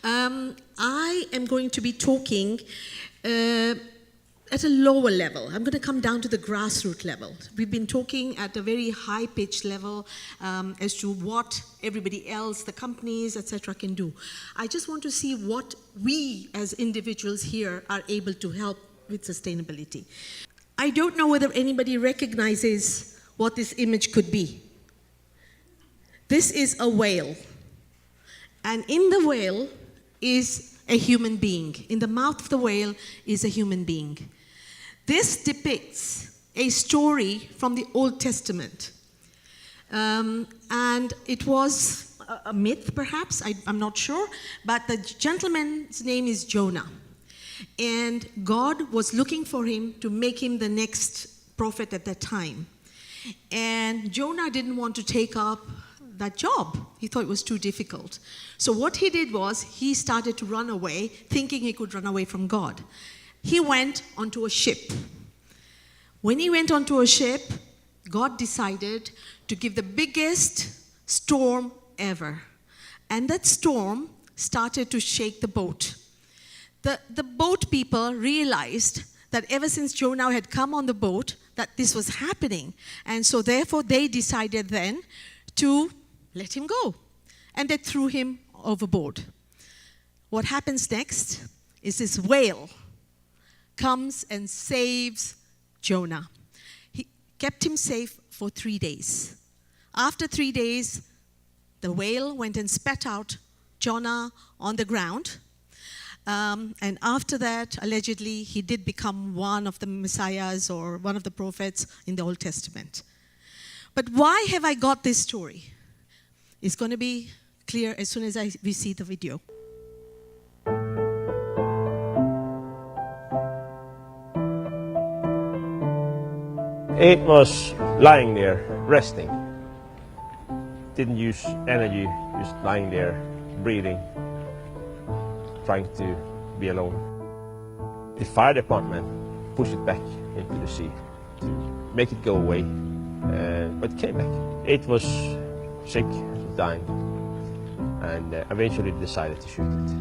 I am going to be talking at a lower level. I'm going to come down to the grassroots level. We've been talking at a very high-pitched level as to what everybody else, the companies, etc., can do. I just want to see what we as individuals here are able to help with sustainability. I don't know whether anybody recognizes what this image could be. This is a whale. And in the whale is a human being. In the mouth of the whale is a human being. This depicts a story from the Old Testament. And it was a myth, perhaps, I'm not sure, but the gentleman's name is Jonah. And God was looking for him to make him the next prophet at that time. And Jonah didn't want to take up that job. He thought it was too difficult. So what he did was he started to run away, thinking he could run away from God. He went onto a ship. When he went onto a ship, God decided to give the biggest storm ever. And that storm started to shake the boat. The boat people realized that ever since Jonah had come on the boat, that this was happening. And so therefore they decided then to let him go. And they threw him overboard. What happens next is this whale comes and saves Jonah. He kept him safe for 3 days. After 3 days, the whale went and spat out Jonah on the ground. And after that, allegedly, he did become one of the messiahs or one of the prophets in the Old Testament. But why have I got this story? It's going to be clear as soon as we see the video. It was lying there, resting. Didn't use energy, just lying there, breathing, trying to be alone. The fire department pushed it back into the sea to make it go away, but it came back. It was sick, dying, and eventually decided to shoot it.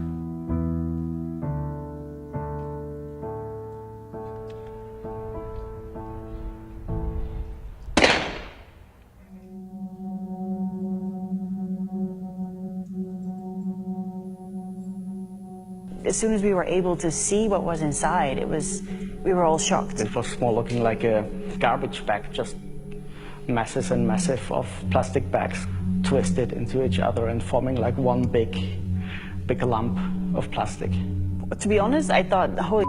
As soon as we were able to see what was inside, we were all shocked. It was more looking like a garbage bag, just masses and massive of plastic bags twisted into each other and forming like one big lump of plastic. To be honest, I thought, holy,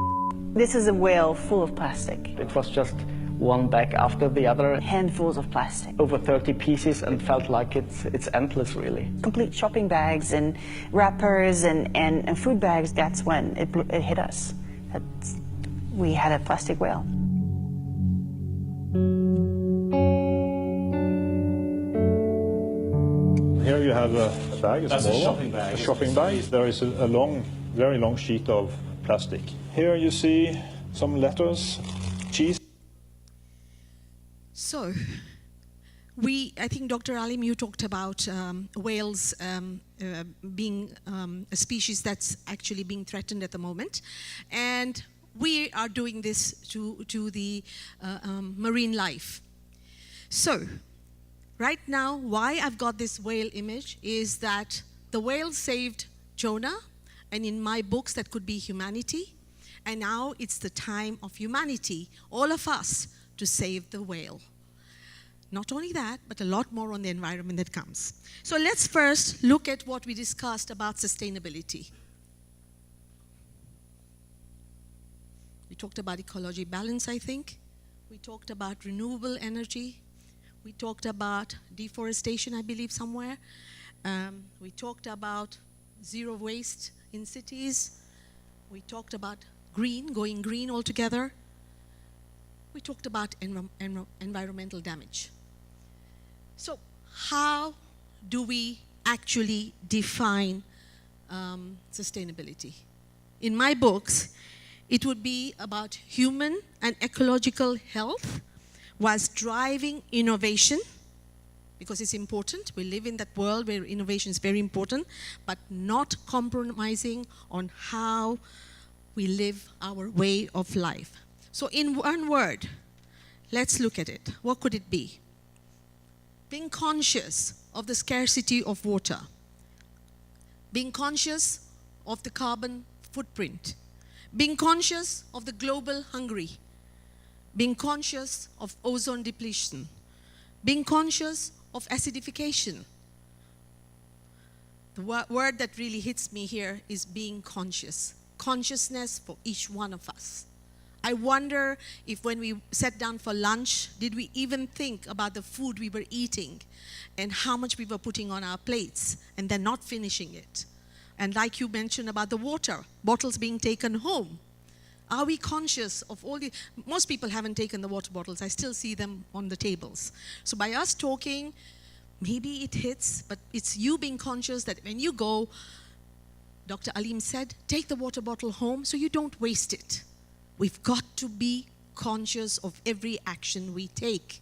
this is a whale full of plastic. It was just one bag after the other. Handfuls of plastic. Over 30 pieces, and felt like it's endless, really. Complete shopping bags and wrappers and food bags. That's when it hit us. That we had a plastic whale. Here you have a bag, That's a shopping bag. A shopping bag. There is a long, very long sheet of plastic. Here you see some letters, cheese. So, I think Dr. Alim, you talked about whales being a species that's actually being threatened at the moment. And we are doing this to the marine life. So, right now, why I've got this whale image is that the whale saved Jonah, and in my books that could be humanity. And now it's the time of humanity, all of us, to save the whale. Not only that, but a lot more on the environment that comes. So let's first look at what we discussed about sustainability. We talked about ecology balance, I think. We talked about renewable energy. We talked about deforestation, I believe, somewhere. We talked about zero waste in cities. We talked about going green altogether. We talked about environmental damage. So how do we actually define sustainability? In my books, it would be about human and ecological health whilst driving innovation because it's important. We live in that world where innovation is very important, but not compromising on how we live our way of life. So in one word, let's look at it. What could it be? Being conscious of the scarcity of water. Being conscious of the carbon footprint. Being conscious of the global hunger. Being conscious of ozone depletion. Being conscious of acidification. The word that really hits me here is being conscious. Consciousness for each one of us. I wonder if when we sat down for lunch, did we even think about the food we were eating and how much we were putting on our plates and then not finishing it? And like you mentioned about the water, bottles being taken home. Are we conscious of all the... Most people haven't taken the water bottles. I still see them on the tables. So by us talking, maybe it hits, but it's you being conscious that when you go, Dr. Alim said, take the water bottle home so you don't waste it. We've got to be conscious of every action we take.